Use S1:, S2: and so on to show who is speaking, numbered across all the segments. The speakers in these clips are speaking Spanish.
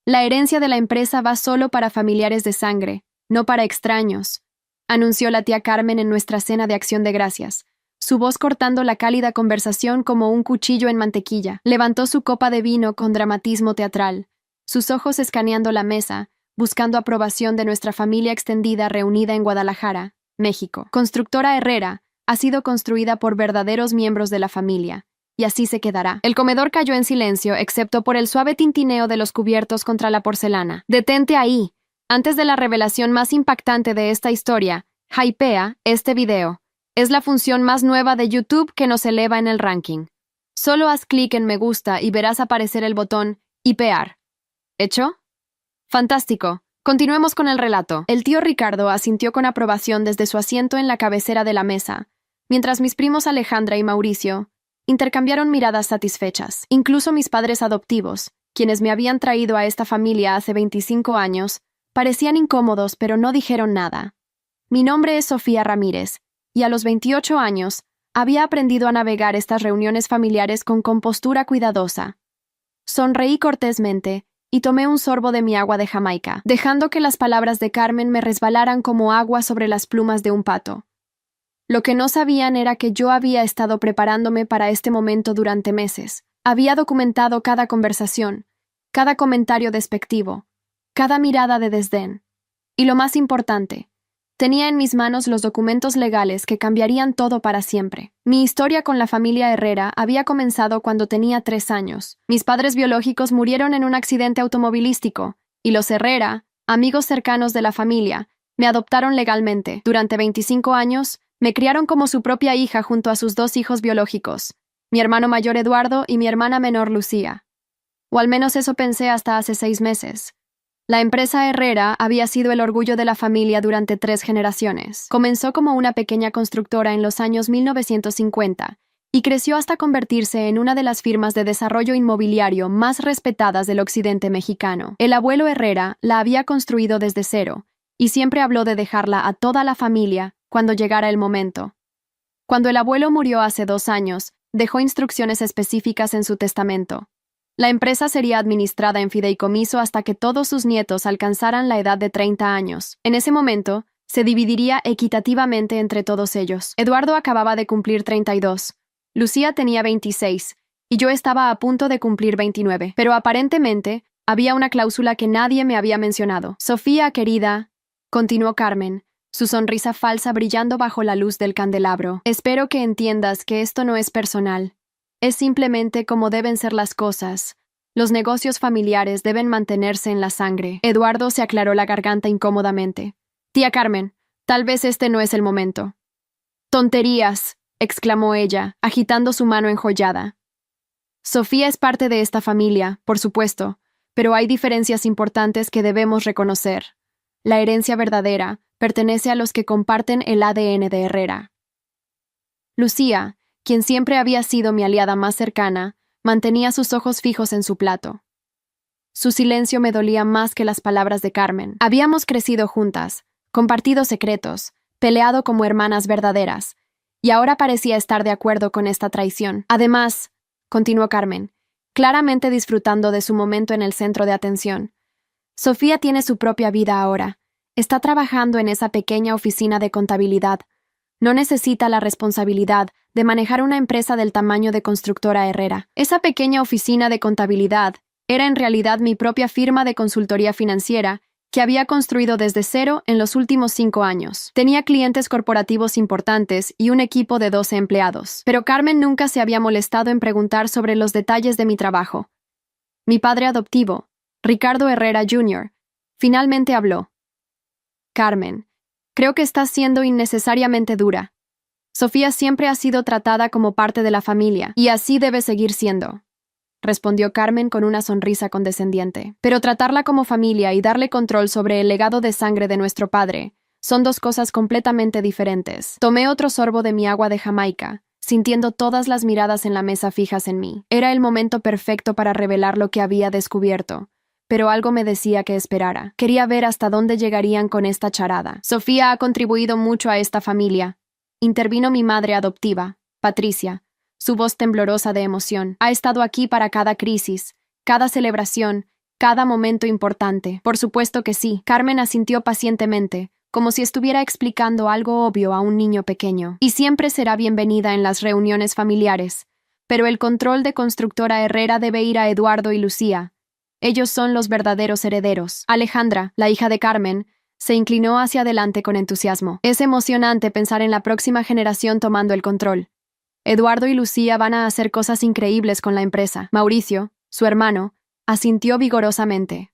S1: La herencia de la empresa va solo para familiares de sangre, no para extraños, anunció la tía Carmen en nuestra cena de Acción de Gracias, su voz cortando la cálida conversación como un cuchillo en mantequilla. Levantó su copa de vino con dramatismo teatral, sus ojos escaneando la mesa, buscando aprobación de nuestra familia extendida reunida en Guadalajara, México. Constructora Herrera ha sido construida por verdaderos miembros de la familia, y así se quedará. El comedor cayó en silencio, excepto por el suave tintineo de los cubiertos contra la porcelana. Detente ahí. Antes de la revelación más impactante de esta historia, hypea este video. Es la función más nueva de YouTube que nos eleva en el ranking. Solo haz clic en me gusta y verás aparecer el botón hipear. ¿Hecho? Fantástico. Continuemos con el relato. El tío Ricardo asintió con aprobación desde su asiento en la cabecera de la mesa, mientras mis primos Alejandra y Mauricio intercambiaron miradas satisfechas. Incluso mis padres adoptivos, quienes me habían traído a esta familia hace 25 años, parecían incómodos pero no dijeron nada. Mi nombre es Sofía Ramírez, y a los 28 años había aprendido a navegar estas reuniones familiares con compostura cuidadosa. Sonreí cortésmente y tomé un sorbo de mi agua de Jamaica, dejando que las palabras de Carmen me resbalaran como agua sobre las plumas de un pato. Lo que no sabían era que yo había estado preparándome para este momento durante meses. Había documentado cada conversación, cada comentario despectivo, cada mirada de desdén. Y lo más importante, tenía en mis manos los documentos legales que cambiarían todo para siempre. Mi historia con la familia Herrera había comenzado cuando tenía 3 años. Mis padres biológicos murieron en un accidente automovilístico, y los Herrera, amigos cercanos de la familia, me adoptaron legalmente. Durante 25 años, me criaron como su propia hija junto a sus 2 hijos biológicos, mi hermano mayor Eduardo y mi hermana menor Lucía. O al menos eso pensé hasta hace 6 meses. La empresa Herrera había sido el orgullo de la familia durante 3 generaciones. Comenzó como una pequeña constructora en los años 1950 y creció hasta convertirse en una de las firmas de desarrollo inmobiliario más respetadas del occidente mexicano. El abuelo Herrera la había construido desde cero y siempre habló de dejarla a toda la familia cuando llegara el momento. Cuando el abuelo murió hace 2 años, dejó instrucciones específicas en su testamento. La empresa sería administrada en fideicomiso hasta que todos sus nietos alcanzaran la edad de 30 años. En ese momento, se dividiría equitativamente entre todos ellos. Eduardo acababa de cumplir 32, Lucía tenía 26, y yo estaba a punto de cumplir 29. Pero aparentemente, había una cláusula que nadie me había mencionado. Sofía, querida, continuó Carmen, su sonrisa falsa brillando bajo la luz del candelabro. Espero que entiendas que esto no es personal. Es simplemente como deben ser las cosas. Los negocios familiares deben mantenerse en la sangre. Eduardo se aclaró la garganta incómodamente. Tía Carmen, tal vez este no es el momento. Tonterías, exclamó ella, agitando su mano enjollada. Sofía es parte de esta familia, por supuesto, pero hay diferencias importantes que debemos reconocer. La herencia verdadera pertenece a los que comparten el ADN de Herrera. Lucía, quien siempre había sido mi aliada más cercana, mantenía sus ojos fijos en su plato. Su silencio me dolía más que las palabras de Carmen. Habíamos crecido juntas, compartido secretos, peleado como hermanas verdaderas, y ahora parecía estar de acuerdo con esta traición. Además, continuó Carmen, claramente disfrutando de su momento en el centro de atención, Sofía tiene su propia vida ahora. Está trabajando en esa pequeña oficina de contabilidad. No necesita la responsabilidad de manejar una empresa del tamaño de Constructora Herrera. Esa pequeña oficina de contabilidad era en realidad mi propia firma de consultoría financiera que había construido desde cero en los últimos 5 años. Tenía clientes corporativos importantes y un equipo de 12 empleados. Pero Carmen nunca se había molestado en preguntar sobre los detalles de mi trabajo. Mi padre adoptivo, Ricardo Herrera Jr., finalmente habló. Carmen, creo que estás siendo innecesariamente dura. Sofía siempre ha sido tratada como parte de la familia, y así debe seguir siendo, respondió Carmen con una sonrisa condescendiente. Pero tratarla como familia y darle control sobre el legado de sangre de nuestro padre son 2 cosas completamente diferentes. Tomé otro sorbo de mi agua de Jamaica, sintiendo todas las miradas en la mesa fijas en mí. Era el momento perfecto para revelar lo que había descubierto. Pero algo me decía que esperara. Quería ver hasta dónde llegarían con esta charada. Sofía ha contribuido mucho a esta familia. Intervino mi madre adoptiva, Patricia, su voz temblorosa de emoción. Ha estado aquí para cada crisis, cada celebración, Cada momento importante. Por supuesto que sí. Carmen asintió pacientemente, como si estuviera explicando algo obvio a un niño pequeño. Y siempre será bienvenida en las reuniones familiares. Pero el control de Constructora Herrera debe ir a Eduardo y Lucía. Ellos son los verdaderos herederos. Alejandra, la hija de Carmen, se inclinó hacia adelante con entusiasmo. Es emocionante pensar en la próxima generación tomando el control. Eduardo y Lucía van a hacer cosas increíbles con la empresa. Mauricio, su hermano, asintió vigorosamente.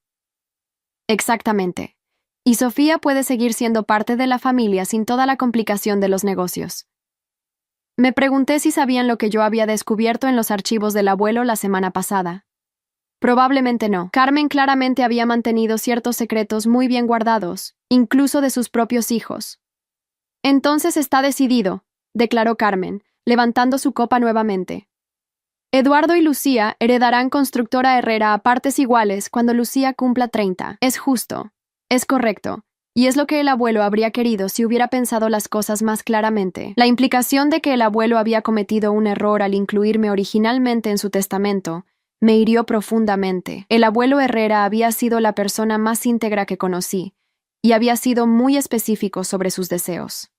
S1: Exactamente. Y Sofía puede seguir siendo parte de la familia sin toda la complicación de los negocios. Me pregunté si sabían lo que yo había descubierto en los archivos del abuelo la semana pasada. Probablemente no. Carmen claramente había mantenido ciertos secretos muy bien guardados, incluso de sus propios hijos. Entonces está decidido, declaró Carmen, levantando su copa nuevamente. Eduardo y Lucía heredarán Constructora Herrera a partes iguales cuando Lucía cumpla 30. Es justo. Es correcto. Y es lo que el abuelo habría querido si hubiera pensado las cosas más claramente. La implicación de que el abuelo había cometido un error al incluirme originalmente en su testamento me hirió profundamente. El abuelo Herrera había sido la persona más íntegra que conocí, y había sido muy específico sobre sus deseos.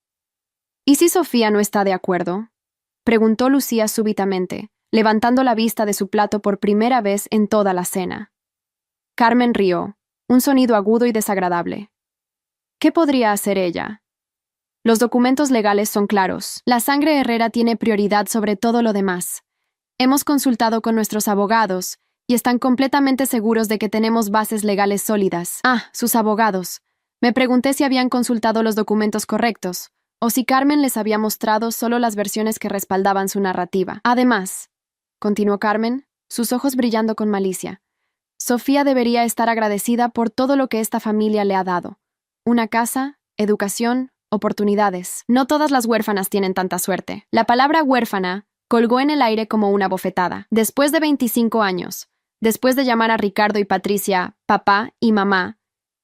S1: ¿Y si Sofía no está de acuerdo?, preguntó Lucía súbitamente, levantando la vista de su plato por primera vez en toda la cena. Carmen rió, un sonido agudo y desagradable. ¿Qué podría hacer ella? Los documentos legales son claros. La sangre Herrera tiene prioridad sobre todo lo demás. Hemos consultado con nuestros abogados y están completamente seguros de que tenemos bases legales sólidas. Sus abogados. Me pregunté si habían consultado los documentos correctos, o si Carmen les había mostrado solo las versiones que respaldaban su narrativa. Además, continuó Carmen, sus ojos brillando con malicia, Sofía debería estar agradecida por todo lo que esta familia le ha dado. Una casa, educación, oportunidades. No todas las huérfanas tienen tanta suerte. La palabra huérfana colgó en el aire como una bofetada. Después de 25 años, después de llamar a Ricardo y Patricia papá y mamá,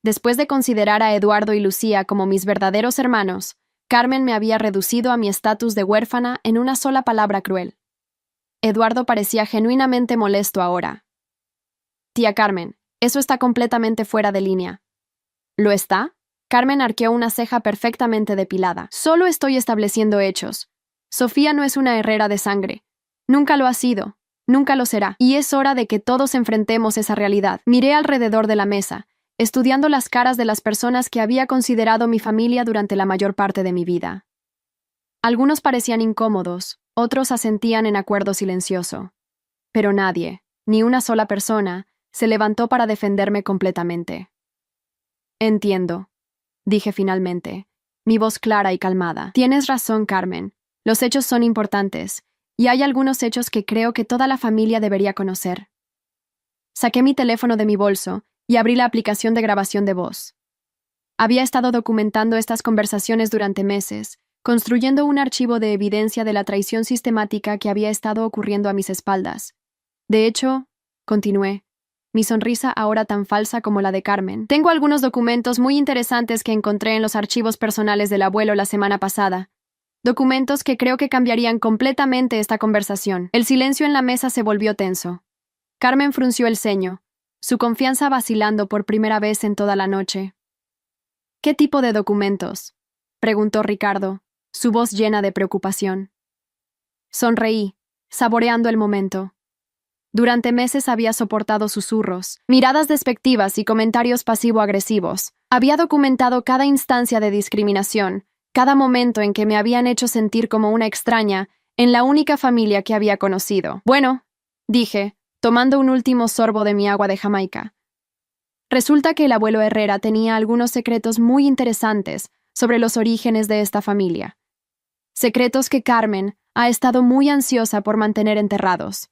S1: después de considerar a Eduardo y Lucía como mis verdaderos hermanos, Carmen me había reducido a mi estatus de huérfana en una sola palabra cruel. Eduardo parecía genuinamente molesto ahora. Tía Carmen, eso está completamente fuera de línea. ¿Lo está? Carmen arqueó una ceja perfectamente depilada. Solo estoy estableciendo hechos. Sofía no es una herrera de sangre. Nunca lo ha sido. Nunca lo será. Y es hora de que todos enfrentemos esa realidad. Miré alrededor de la mesa, estudiando las caras de las personas que había considerado mi familia durante la mayor parte de mi vida. Algunos parecían incómodos, otros asentían en acuerdo silencioso. Pero nadie, ni una sola persona, se levantó para defenderme completamente. Entiendo, dije finalmente, mi voz clara y calmada. Tienes razón, Carmen. Los hechos son importantes, y hay algunos hechos que creo que toda la familia debería conocer. Saqué mi teléfono de mi bolso y abrí la aplicación de grabación de voz. Había estado documentando estas conversaciones durante meses, construyendo un archivo de evidencia de la traición sistemática que había estado ocurriendo a mis espaldas. De hecho, continué, mi sonrisa ahora tan falsa como la de Carmen. Tengo algunos documentos muy interesantes que encontré en los archivos personales del abuelo la semana pasada. Documentos que creo que cambiarían completamente esta conversación. El silencio en la mesa se volvió tenso. Carmen frunció el ceño, su confianza vacilando por primera vez en toda la noche. ¿Qué tipo de documentos?, preguntó Ricardo, su voz llena de preocupación. Sonreí, saboreando el momento. Durante meses había soportado susurros, miradas despectivas y comentarios pasivo-agresivos. Había documentado cada instancia de discriminación, cada momento en que me habían hecho sentir como una extraña en la única familia que había conocido. Bueno, dije, tomando un último sorbo de mi agua de Jamaica. Resulta que el abuelo Herrera tenía algunos secretos muy interesantes sobre los orígenes de esta familia. Secretos que Carmen ha estado muy ansiosa por mantener enterrados.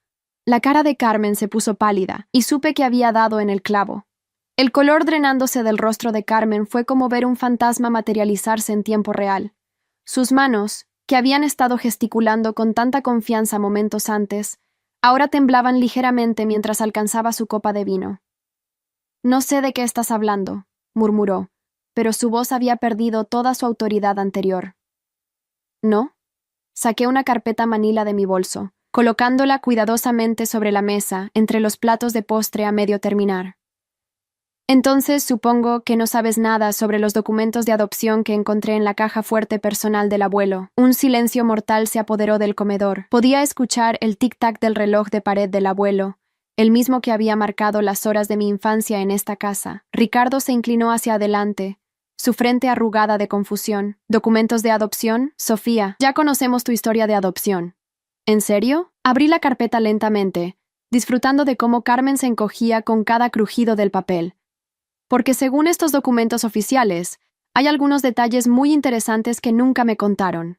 S1: La cara de Carmen se puso pálida, y supe que había dado en el clavo. El color drenándose del rostro de Carmen fue como ver un fantasma materializarse en tiempo real. Sus manos, que habían estado gesticulando con tanta confianza momentos antes, ahora temblaban ligeramente mientras alcanzaba su copa de vino. «No sé de qué estás hablando», murmuró, pero su voz había perdido toda su autoridad anterior. «¿No?» Saqué una carpeta manila de mi bolso, colocándola cuidadosamente sobre la mesa entre los platos de postre a medio terminar. Entonces supongo que no sabes nada sobre los documentos de adopción que encontré en la caja fuerte personal del abuelo. Un silencio mortal se apoderó del comedor. Podía escuchar el tic-tac del reloj de pared del abuelo, el mismo que había marcado las horas de mi infancia en esta casa. Ricardo se inclinó hacia adelante, su frente arrugada de confusión. ¿Documentos de adopción? Sofía, ya conocemos tu historia de adopción. ¿En serio? Abrí la carpeta lentamente, disfrutando de cómo Carmen se encogía con cada crujido del papel. Porque según estos documentos oficiales, hay algunos detalles muy interesantes que nunca me contaron.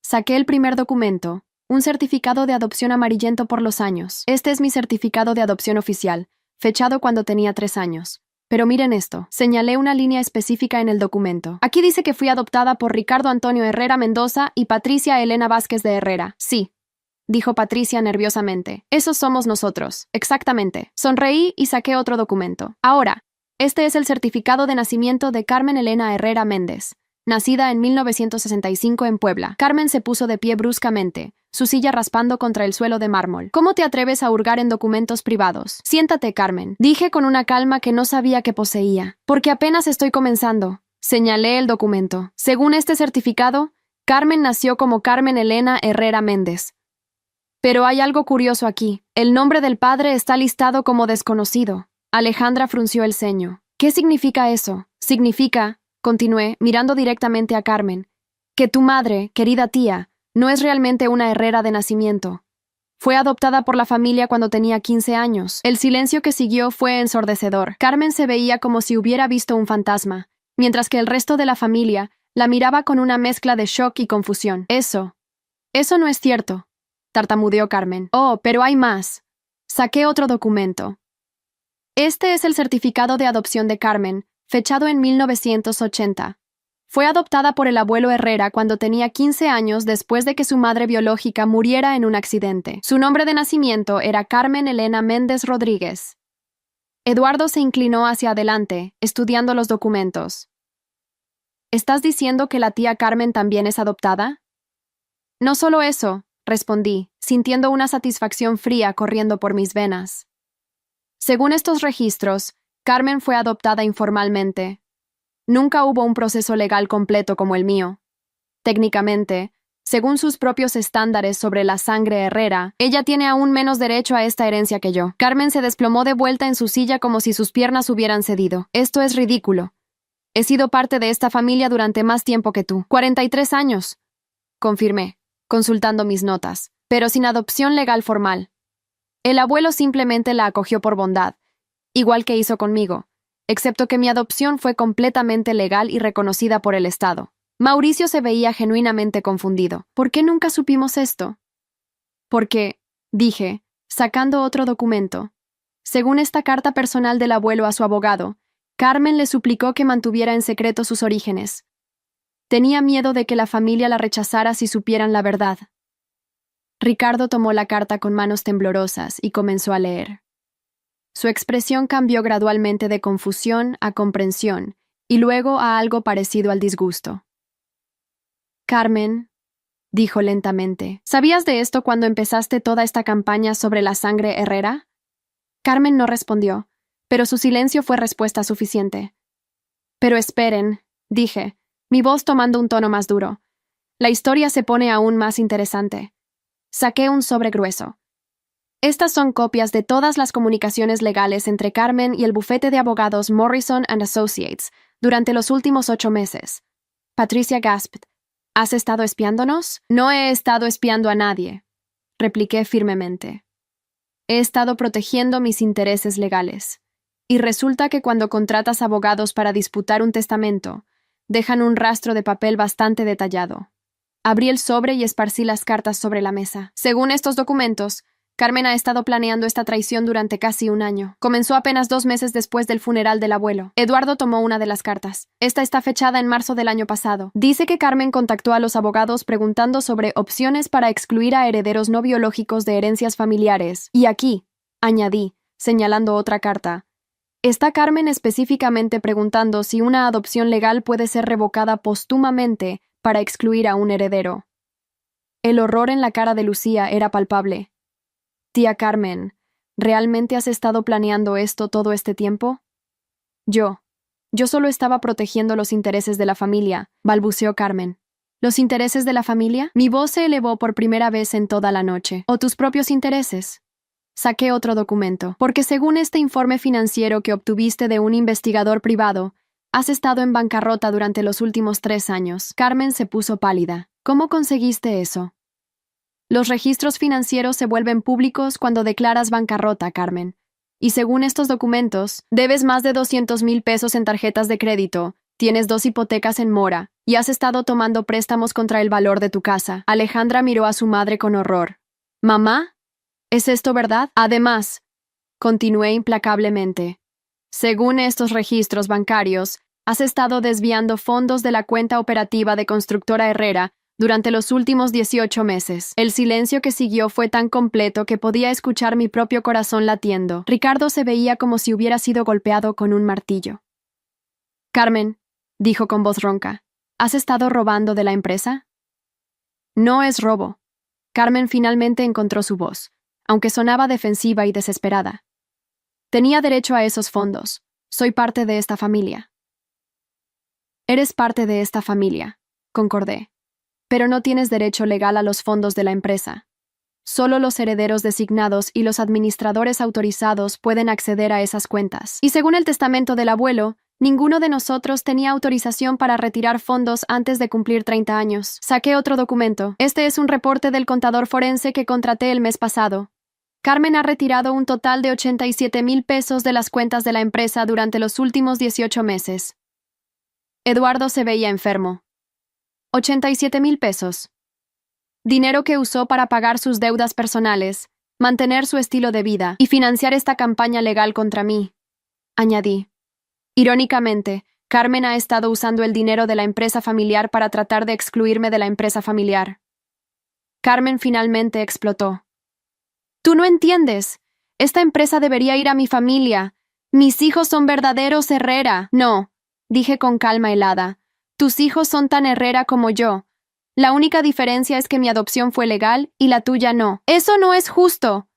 S1: Saqué el primer documento, un certificado de adopción amarillento por los años. Este es mi certificado de adopción oficial, fechado cuando tenía 3 años. Pero miren esto, señalé una línea específica en el documento. Aquí dice que fui adoptada por Ricardo Antonio Herrera Mendoza y Patricia Elena Vázquez de Herrera. Sí, dijo Patricia nerviosamente. Esos somos nosotros. Exactamente. Sonreí y saqué otro documento. Ahora, este es el certificado de nacimiento de Carmen Elena Herrera Méndez, nacida en 1965 en Puebla. Carmen se puso de pie bruscamente, su silla raspando contra el suelo de mármol. ¿Cómo te atreves a hurgar en documentos privados? Siéntate, Carmen, dije con una calma que no sabía que poseía. Porque apenas estoy comenzando. Señalé el documento. Según este certificado, Carmen nació como Carmen Elena Herrera Méndez. Pero hay algo curioso aquí. El nombre del padre está listado como desconocido. Alejandra frunció el ceño. ¿Qué significa eso? Significa, continué, mirando directamente a Carmen, que tu madre, querida tía, no es realmente una Herrera de nacimiento. Fue adoptada por la familia cuando tenía 15 años. El silencio que siguió fue ensordecedor. Carmen se veía como si hubiera visto un fantasma, mientras que el resto de la familia la miraba con una mezcla de shock y confusión. Eso no es cierto, tartamudeó Carmen. Oh, pero hay más. Saqué otro documento. Este es el certificado de adopción de Carmen, fechado en 1980. Fue adoptada por el abuelo Herrera cuando tenía 15 años después de que su madre biológica muriera en un accidente. Su nombre de nacimiento era Carmen Elena Méndez Rodríguez. Eduardo se inclinó hacia adelante, estudiando los documentos. ¿Estás diciendo que la tía Carmen también es adoptada? No solo eso, respondí, sintiendo una satisfacción fría corriendo por mis venas. Según estos registros, Carmen fue adoptada informalmente. Nunca hubo un proceso legal completo como el mío. Técnicamente, según sus propios estándares sobre la sangre Herrera, ella tiene aún menos derecho a esta herencia que yo. Carmen se desplomó de vuelta en su silla como si sus piernas hubieran cedido. Esto es ridículo. He sido parte de esta familia durante más tiempo que tú. 43 años, confirmé, consultando mis notas, pero sin adopción legal formal. El abuelo simplemente la acogió por bondad, igual que hizo conmigo, excepto que mi adopción fue completamente legal y reconocida por el Estado. Mauricio se veía genuinamente confundido. ¿Por qué nunca supimos esto? Porque, dije, sacando otro documento. Según esta carta personal del abuelo a su abogado, Carmen le suplicó que mantuviera en secreto sus orígenes. Tenía miedo de que la familia la rechazara si supieran la verdad. Ricardo tomó la carta con manos temblorosas y comenzó a leer. Su expresión cambió gradualmente de confusión a comprensión y luego a algo parecido al disgusto. Carmen, dijo lentamente, ¿sabías de esto cuando empezaste toda esta campaña sobre la sangre Herrera? Carmen no respondió, pero su silencio fue respuesta suficiente. Pero esperen, dije, mi voz tomando un tono más duro. La historia se pone aún más interesante. Saqué un sobre grueso. Estas son copias de todas las comunicaciones legales entre Carmen y el bufete de abogados Morrison & Associates durante los últimos 8 meses. Patricia gasped. ¿Has estado espiándonos? No he estado espiando a nadie, repliqué firmemente. He estado protegiendo mis intereses legales. Y resulta que cuando contratas abogados para disputar un testamento, dejan un rastro de papel bastante detallado. Abrí el sobre y esparcí las cartas sobre la mesa. Según estos documentos, Carmen ha estado planeando esta traición durante casi un año. Comenzó apenas 2 meses después del funeral del abuelo. Eduardo tomó una de las cartas. Esta está fechada en marzo del año pasado. Dice que Carmen contactó a los abogados preguntando sobre opciones para excluir a herederos no biológicos de herencias familiares. Y aquí, añadí, señalando otra carta, está Carmen específicamente preguntando si una adopción legal puede ser revocada póstumamente para excluir a un heredero. El horror en la cara de Lucía era palpable. Tía Carmen, ¿realmente has estado planeando esto todo este tiempo? Yo solo estaba protegiendo los intereses de la familia, balbuceó Carmen. ¿Los intereses de la familia? Mi voz se elevó por primera vez en toda la noche. ¿O tus propios intereses? Saqué otro documento, porque según este informe financiero que obtuviste de un investigador privado, has estado en bancarrota durante los últimos 3 años. Carmen se puso pálida. ¿Cómo conseguiste eso? Los registros financieros se vuelven públicos cuando declaras bancarrota, Carmen. Y según estos documentos, debes más de 200,000 pesos en tarjetas de crédito, tienes 2 hipotecas en mora, y has estado tomando préstamos contra el valor de tu casa. Alejandra miró a su madre con horror. ¿Mamá? ¿Es esto verdad? Además, continué implacablemente. Según estos registros bancarios, has estado desviando fondos de la cuenta operativa de Constructora Herrera durante los últimos 18 meses. El silencio que siguió fue tan completo que podía escuchar mi propio corazón latiendo. Ricardo se veía como si hubiera sido golpeado con un martillo. Carmen, dijo con voz ronca, ¿has estado robando de la empresa? No es robo. Carmen finalmente encontró su voz, aunque sonaba defensiva y desesperada. Tenía derecho a esos fondos. Soy parte de esta familia. Eres parte de esta familia, concordé. Pero no tienes derecho legal a los fondos de la empresa. Solo los herederos designados y los administradores autorizados pueden acceder a esas cuentas. Y según el testamento del abuelo, ninguno de nosotros tenía autorización para retirar fondos antes de cumplir 30 años. Saqué otro documento. Este es un reporte del contador forense que contraté el mes pasado. Carmen ha retirado un total de 87,000 pesos de las cuentas de la empresa durante los últimos 18 meses. Eduardo se veía enfermo. 87,000 pesos. Dinero que usó para pagar sus deudas personales, mantener su estilo de vida y financiar esta campaña legal contra mí, añadí. Irónicamente, Carmen ha estado usando el dinero de la empresa familiar para tratar de excluirme de la empresa familiar. Carmen finalmente explotó. Tú no entiendes. Esta empresa debería ir a mi familia. Mis hijos son verdaderos Herrera. No, dije con calma helada. Tus hijos son tan Herrera como yo. La única diferencia es que mi adopción fue legal y la tuya no. ¡Eso no es justo!,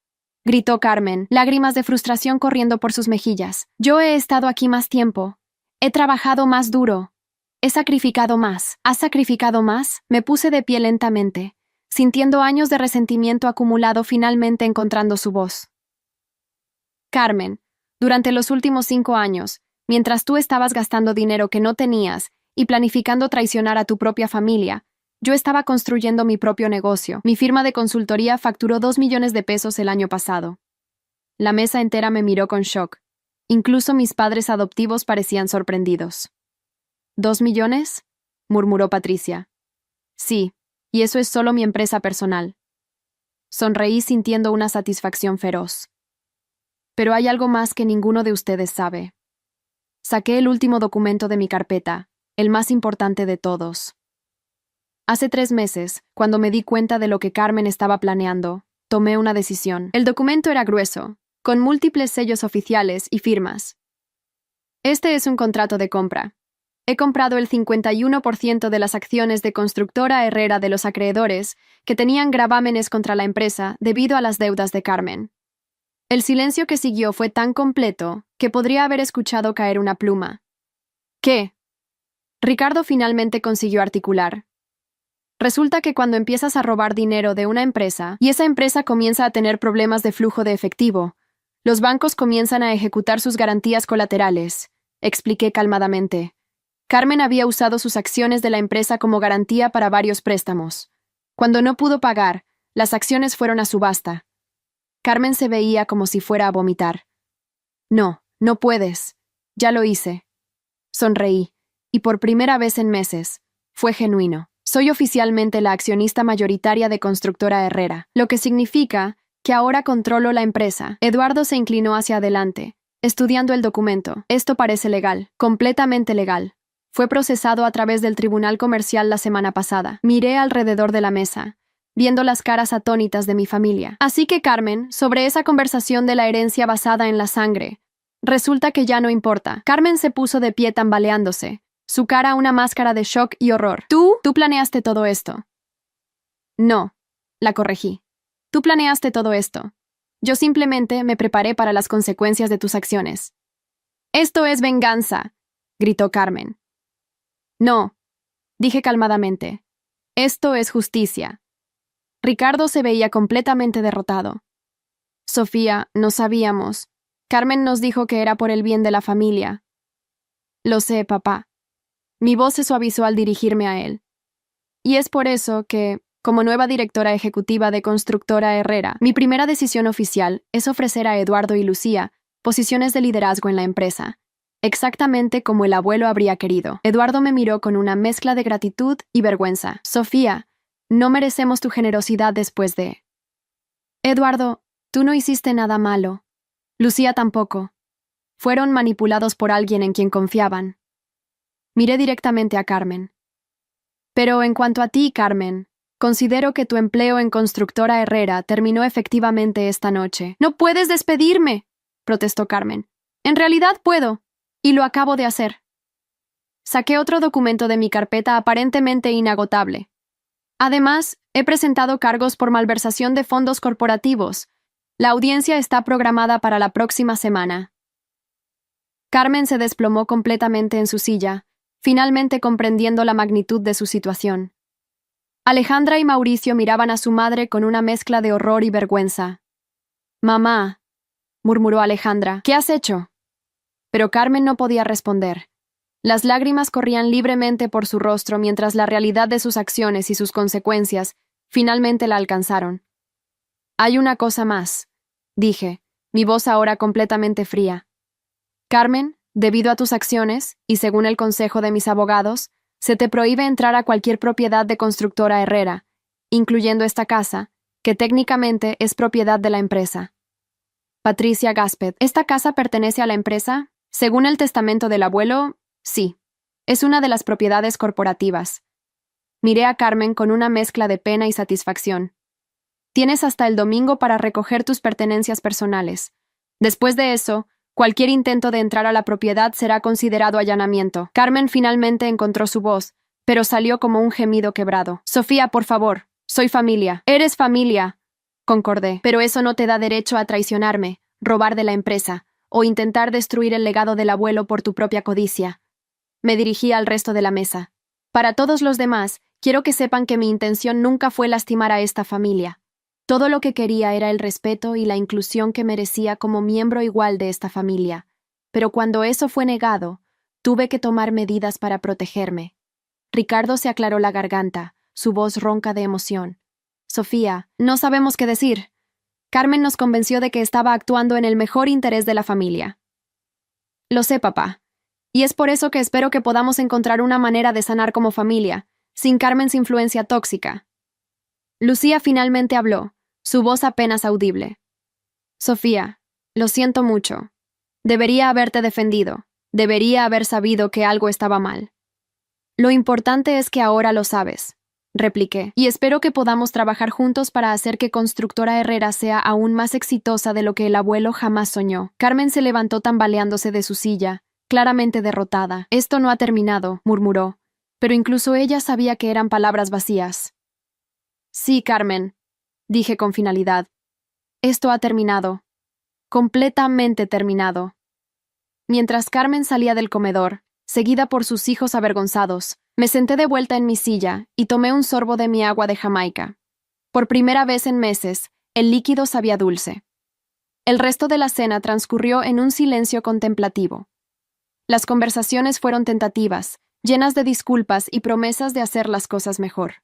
S1: gritó Carmen, lágrimas de frustración corriendo por sus mejillas. Yo he estado aquí más tiempo. He trabajado más duro. He sacrificado más. ¿Has sacrificado más? Me puse de pie lentamente, sintiendo años de resentimiento acumulado finalmente encontrando su voz. Carmen, durante los últimos 5 años, mientras tú estabas gastando dinero que no tenías y planificando traicionar a tu propia familia, yo estaba construyendo mi propio negocio. Mi firma de consultoría facturó 2 millones de pesos el año pasado. La mesa entera me miró con shock. Incluso mis padres adoptivos parecían sorprendidos. ¿2 millones? Murmuró Patricia. Sí, y eso es solo mi empresa personal. Sonreí sintiendo una satisfacción feroz. Pero hay algo más que ninguno de ustedes sabe. Saqué el último documento de mi carpeta, el más importante de todos. Hace 3 meses, cuando me di cuenta de lo que Carmen estaba planeando, tomé una decisión. El documento era grueso, con múltiples sellos oficiales y firmas. Este es un contrato de compra. He comprado el 51% de las acciones de Constructora Herrera de los acreedores que tenían gravámenes contra la empresa debido a las deudas de Carmen. El silencio que siguió fue tan completo que podría haber escuchado caer una pluma. ¿Qué? Ricardo finalmente consiguió articular. Resulta que cuando empiezas a robar dinero de una empresa y esa empresa comienza a tener problemas de flujo de efectivo, los bancos comienzan a ejecutar sus garantías colaterales, expliqué calmadamente. Carmen había usado sus acciones de la empresa como garantía para varios préstamos. Cuando no pudo pagar, las acciones fueron a subasta. Carmen se veía como si fuera a vomitar. No, no puedes. Ya lo hice. Sonreí, y por primera vez en meses, fue genuino. Soy oficialmente la accionista mayoritaria de Constructora Herrera, lo que significa que ahora controlo la empresa. Eduardo se inclinó hacia adelante, estudiando el documento. Esto parece legal, completamente legal. Fue procesado a través del Tribunal Comercial la semana pasada. Miré alrededor de la mesa, viendo las caras atónitas de mi familia. Así que, Carmen, sobre esa conversación de la herencia basada en la sangre, resulta que ya no importa. Carmen se puso de pie tambaleándose, su cara una máscara de shock y horror. Tú planeaste todo esto. No, la corregí. Tú planeaste todo esto. Yo simplemente me preparé para las consecuencias de tus acciones. Esto es venganza, gritó Carmen. No, dije calmadamente. Esto es justicia. Ricardo se veía completamente derrotado. Sofía, no sabíamos. Carmen nos dijo que era por el bien de la familia. Lo sé, papá. Mi voz se suavizó al dirigirme a él. Y es por eso que, como nueva directora ejecutiva de Constructora Herrera, mi primera decisión oficial es ofrecer a Eduardo y Lucía posiciones de liderazgo en la empresa, exactamente como el abuelo habría querido. Eduardo me miró con una mezcla de gratitud y vergüenza. Sofía, no merecemos tu generosidad después de... Eduardo, tú no hiciste nada malo. Lucía tampoco. Fueron manipulados por alguien en quien confiaban. Miré directamente a Carmen. Pero en cuanto a ti, Carmen, considero que tu empleo en Constructora Herrera terminó efectivamente esta noche. ¡No puedes despedirme!, protestó Carmen. En realidad puedo, y lo acabo de hacer. Saqué otro documento de mi carpeta aparentemente inagotable. Además, he presentado cargos por malversación de fondos corporativos. La audiencia está programada para la próxima semana. Carmen se desplomó completamente en su silla, finalmente comprendiendo la magnitud de su situación. Alejandra y Mauricio miraban a su madre con una mezcla de horror y vergüenza. «Mamá», murmuró Alejandra, «¿qué has hecho?». Pero Carmen no podía responder. Las lágrimas corrían libremente por su rostro mientras la realidad de sus acciones y sus consecuencias finalmente la alcanzaron. «Hay una cosa más», dije, mi voz ahora completamente fría. «Carmen, debido a tus acciones, y según el consejo de mis abogados, se te prohíbe entrar a cualquier propiedad de Constructora Herrera, incluyendo esta casa, que técnicamente es propiedad de la empresa». Patricia Gasped, ¿esta casa pertenece a la empresa? Según el testamento del abuelo, sí. Es una de las propiedades corporativas. Miré a Carmen con una mezcla de pena y satisfacción. Tienes hasta el domingo para recoger tus pertenencias personales. Después de eso, cualquier intento de entrar a la propiedad será considerado allanamiento. Carmen finalmente encontró su voz, pero salió como un gemido quebrado. Sofía, por favor, soy familia. Eres familia, concordé. Pero eso no te da derecho a traicionarme, robar de la empresa, o intentar destruir el legado del abuelo por tu propia codicia. Me dirigí al resto de la mesa. Para todos los demás, quiero que sepan que mi intención nunca fue lastimar a esta familia. Todo lo que quería era el respeto y la inclusión que merecía como miembro igual de esta familia. Pero cuando eso fue negado, tuve que tomar medidas para protegerme. Ricardo se aclaró la garganta, su voz ronca de emoción. Sofía, no sabemos qué decir. Carmen nos convenció de que estaba actuando en el mejor interés de la familia. Lo sé, papá. Y es por eso que espero que podamos encontrar una manera de sanar como familia, sin Carmen's influencia tóxica. Lucía finalmente habló, su voz apenas audible. Sofía, lo siento mucho. Debería haberte defendido. Debería haber sabido que algo estaba mal. Lo importante es que ahora lo sabes, repliqué, y espero que podamos trabajar juntos para hacer que Constructora Herrera sea aún más exitosa de lo que el abuelo jamás soñó. Carmen se levantó tambaleándose de su silla, claramente derrotada. Esto no ha terminado, murmuró, pero incluso ella sabía que eran palabras vacías. Sí, Carmen, dije con finalidad. Esto ha terminado. Completamente terminado. Mientras Carmen salía del comedor, seguida por sus hijos avergonzados, me senté de vuelta en mi silla y tomé un sorbo de mi agua de Jamaica. Por primera vez en meses, el líquido sabía dulce. El resto de la cena transcurrió en un silencio contemplativo. Las conversaciones fueron tentativas, llenas de disculpas y promesas de hacer las cosas mejor.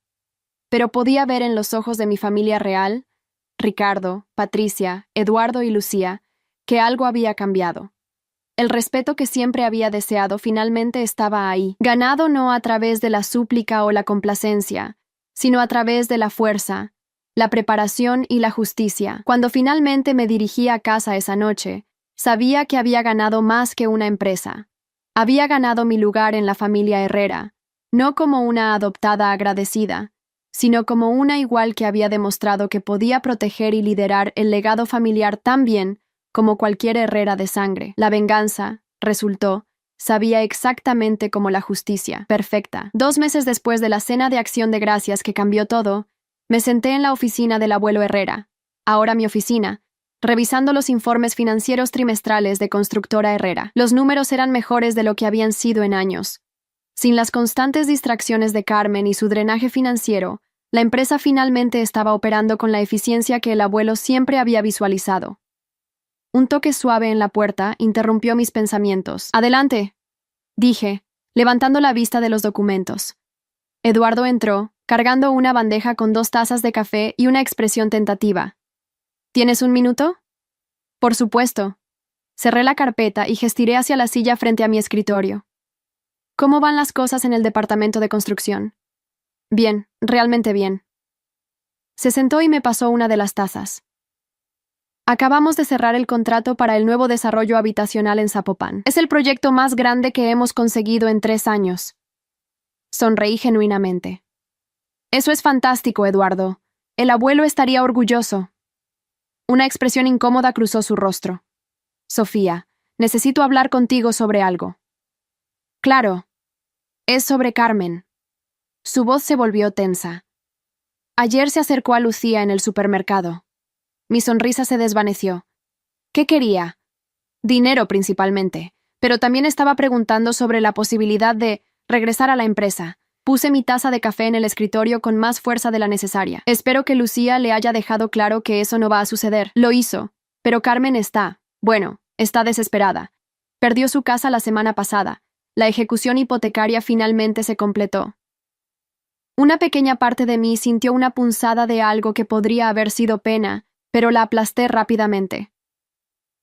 S1: Pero podía ver en los ojos de mi familia real, Ricardo, Patricia, Eduardo y Lucía, que algo había cambiado. El respeto que siempre había deseado finalmente estaba ahí, ganado no a través de la súplica o la complacencia, sino a través de la fuerza, la preparación y la justicia. Cuando finalmente me dirigí a casa esa noche, sabía que había ganado más que una empresa. Había ganado mi lugar en la familia Herrera, no como una adoptada agradecida, sino como una igual que había demostrado que podía proteger y liderar el legado familiar tan bien como cualquier Herrera de sangre. La venganza, resultó, sabía exactamente como la justicia, perfecta. 2 meses después de la cena de acción de gracias que cambió todo, me senté en la oficina del abuelo Herrera, ahora mi oficina, revisando los informes financieros trimestrales de Constructora Herrera. Los números eran mejores de lo que habían sido en años. Sin las constantes distracciones de Carmen y su drenaje financiero, la empresa finalmente estaba operando con la eficiencia que el abuelo siempre había visualizado. Un toque suave en la puerta interrumpió mis pensamientos. «Adelante», dije, levantando la vista de los documentos. Eduardo entró, cargando una bandeja con 2 tazas de café y una expresión tentativa. «¿Tienes un minuto?» «Por supuesto». Cerré la carpeta y gestiré hacia la silla frente a mi escritorio. «¿Cómo van las cosas en el departamento de construcción?» «Bien, realmente bien». Se sentó y me pasó una de las tazas. «Acabamos de cerrar el contrato para el nuevo desarrollo habitacional en Zapopan. Es el proyecto más grande que hemos conseguido en 3 años». Sonreí genuinamente. «Eso es fantástico, Eduardo. El abuelo estaría orgulloso». Una expresión incómoda cruzó su rostro. «Sofía, necesito hablar contigo sobre algo». «Claro. Es sobre Carmen». Su voz se volvió tensa. Ayer se acercó a Lucía en el supermercado. Mi sonrisa se desvaneció. ¿Qué quería? Dinero principalmente, pero también estaba preguntando sobre la posibilidad de regresar a la empresa. Puse mi taza de café en el escritorio con más fuerza de la necesaria. Espero que Lucía le haya dejado claro que eso no va a suceder. Lo hizo, pero Carmen está desesperada. Perdió su casa la semana pasada. La ejecución hipotecaria finalmente se completó. Una pequeña parte de mí sintió una punzada de algo que podría haber sido pena, pero la aplasté rápidamente.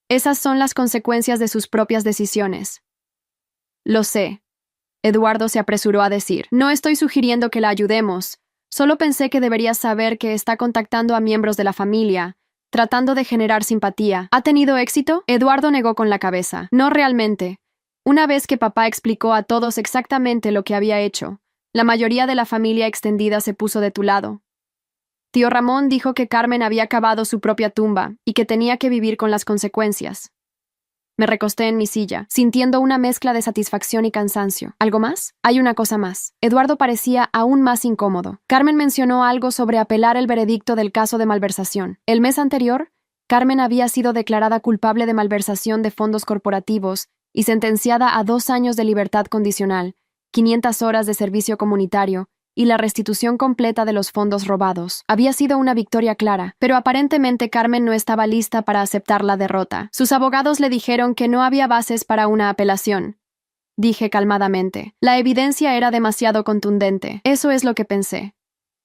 S1: Esas son las consecuencias de sus propias decisiones. Lo sé. Eduardo se apresuró a decir. No estoy sugiriendo que la ayudemos. Solo pensé que deberías saber que está contactando a miembros de la familia, tratando de generar simpatía. ¿Ha tenido éxito? Eduardo negó con la cabeza. No realmente. Una vez que papá explicó a todos exactamente lo que había hecho, la mayoría de la familia extendida se puso de tu lado. Tío Ramón dijo que Carmen había cavado su propia tumba y que tenía que vivir con las consecuencias. Me recosté en mi silla, sintiendo una mezcla de satisfacción y cansancio. ¿Algo más? Hay una cosa más. Eduardo parecía aún más incómodo. Carmen mencionó algo sobre apelar el veredicto del caso de malversación. El mes anterior, Carmen había sido declarada culpable de malversación de fondos corporativos y sentenciada a 2 años de libertad condicional, 500 horas de servicio comunitario y la restitución completa de los fondos robados. Había sido una victoria clara, pero aparentemente Carmen no estaba lista para aceptar la derrota. Sus abogados le dijeron que no había bases para una apelación. Dije calmadamente. La evidencia era demasiado contundente. Eso es lo que pensé.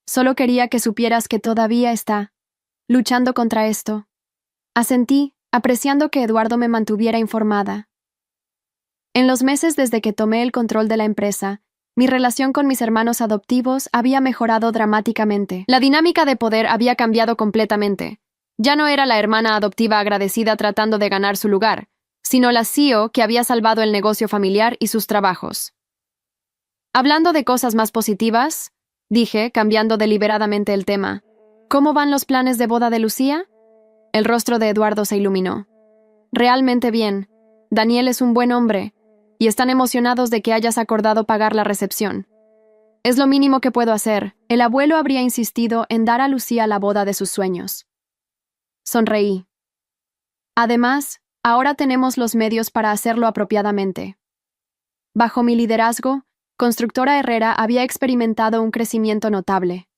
S1: Solo quería que supieras que todavía está luchando contra esto. Asentí, apreciando que Eduardo me mantuviera informada. En los meses desde que tomé el control de la empresa, mi relación con mis hermanos adoptivos había mejorado dramáticamente. La dinámica de poder había cambiado completamente. Ya no era la hermana adoptiva agradecida tratando de ganar su lugar, sino la CEO que había salvado el negocio familiar y sus trabajos. Hablando de cosas más positivas, dije, cambiando deliberadamente el tema. ¿Cómo van los planes de boda de Lucía? El rostro de Eduardo se iluminó. Realmente bien. Daniel es un buen hombre. Y están emocionados de que hayas acordado pagar la recepción. Es lo mínimo que puedo hacer. El abuelo habría insistido en dar a Lucía la boda de sus sueños. Sonreí. Además, ahora tenemos los medios para hacerlo apropiadamente. Bajo mi liderazgo, Constructora Herrera había experimentado un crecimiento notable.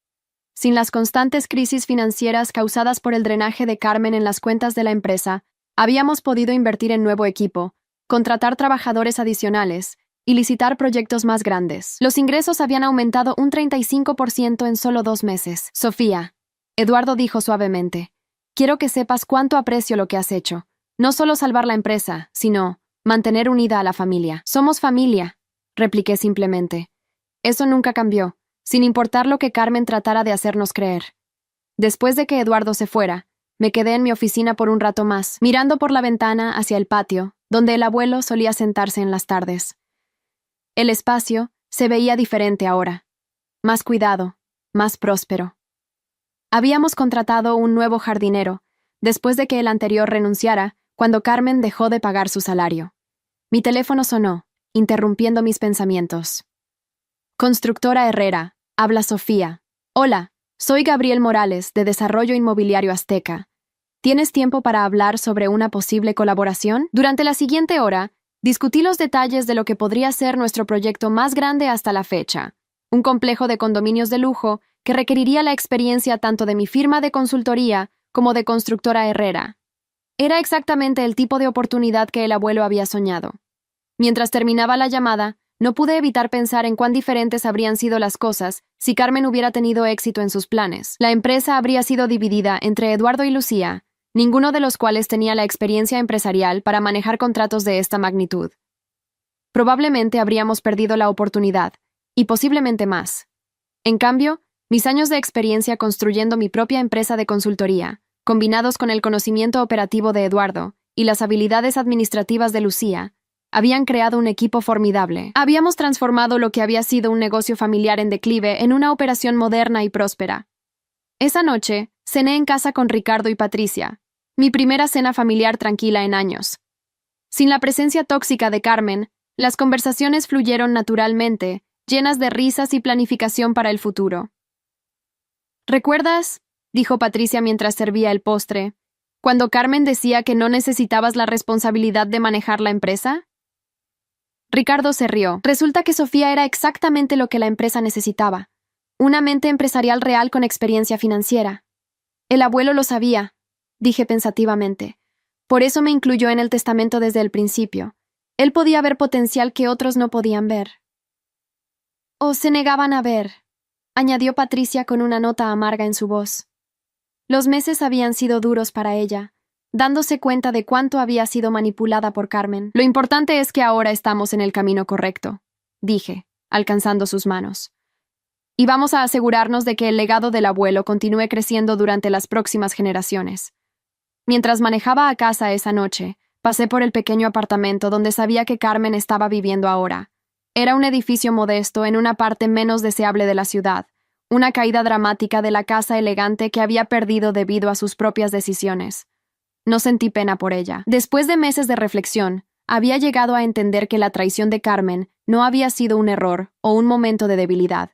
S1: Sin las constantes crisis financieras causadas por el drenaje de Carmen en las cuentas de la empresa, habíamos podido invertir en nuevo equipo, contratar trabajadores adicionales y licitar proyectos más grandes. Los ingresos habían aumentado un 35% en solo 2 meses. Sofía, Eduardo dijo suavemente, quiero que sepas cuánto aprecio lo que has hecho. No solo salvar la empresa, sino mantener unida a la familia. Somos familia, repliqué simplemente. Eso nunca cambió, sin importar lo que Carmen tratara de hacernos creer. Después de que Eduardo se fuera, me quedé en mi oficina por un rato más, mirando por la ventana hacia el patio, donde el abuelo solía sentarse en las tardes. El espacio se veía diferente ahora, más cuidado, más próspero. Habíamos contratado un nuevo jardinero, después de que el anterior renunciara, cuando Carmen dejó de pagar su salario. Mi teléfono sonó, interrumpiendo mis pensamientos. Constructora Herrera, habla Sofía. Hola, soy Gabriel Morales, de Desarrollo Inmobiliario Azteca. ¿Tienes tiempo para hablar sobre una posible colaboración? Durante la siguiente hora, discutí los detalles de lo que podría ser nuestro proyecto más grande hasta la fecha, un complejo de condominios de lujo que requeriría la experiencia tanto de mi firma de consultoría como de constructora Herrera. Era exactamente el tipo de oportunidad que el abuelo había soñado. Mientras terminaba la llamada, no pude evitar pensar en cuán diferentes habrían sido las cosas si Carmen hubiera tenido éxito en sus planes. La empresa habría sido dividida entre Eduardo y Lucía, ninguno de los cuales tenía la experiencia empresarial para manejar contratos de esta magnitud. Probablemente habríamos perdido la oportunidad, y posiblemente más. En cambio, mis años de experiencia construyendo mi propia empresa de consultoría, combinados con el conocimiento operativo de Eduardo y las habilidades administrativas de Lucía, habían creado un equipo formidable. Habíamos transformado lo que había sido un negocio familiar en declive en una operación moderna y próspera. Esa noche, cené en casa con Ricardo y Patricia, mi primera cena familiar tranquila en años. Sin la presencia tóxica de Carmen, las conversaciones fluyeron naturalmente, llenas de risas y planificación para el futuro. ¿Recuerdas?, dijo Patricia mientras servía el postre, cuando Carmen decía que no necesitabas la responsabilidad de manejar la empresa? Ricardo se rió. Resulta que Sofía era exactamente lo que la empresa necesitaba. Una mente empresarial real con experiencia financiera. El abuelo lo sabía, dije pensativamente. Por eso me incluyó en el testamento desde el principio. Él podía ver potencial que otros no podían ver. O se negaban a ver, añadió Patricia con una nota amarga en su voz. Los meses habían sido duros para ella, dándose cuenta de cuánto había sido manipulada por Carmen. Lo importante es que ahora estamos en el camino correcto, dije, alcanzando sus manos. Y vamos a asegurarnos de que el legado del abuelo continúe creciendo durante las próximas generaciones. Mientras manejaba a casa esa noche, pasé por el pequeño apartamento donde sabía que Carmen estaba viviendo ahora. Era un edificio modesto en una parte menos deseable de la ciudad, una caída dramática de la casa elegante que había perdido debido a sus propias decisiones. No sentí pena por ella. Después de meses de reflexión, había llegado a entender que la traición de Carmen no había sido un error o un momento de debilidad.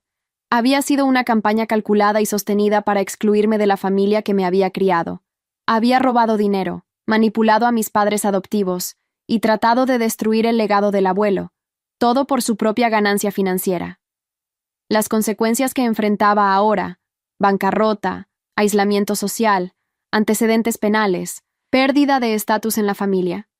S1: Había sido una campaña calculada y sostenida para excluirme de la familia que me había criado. Había robado dinero, manipulado a mis padres adoptivos y tratado de destruir el legado del abuelo, todo por su propia ganancia financiera. Las consecuencias que enfrentaba ahora, bancarrota, aislamiento social, antecedentes penales, pérdida de estatus en la familia,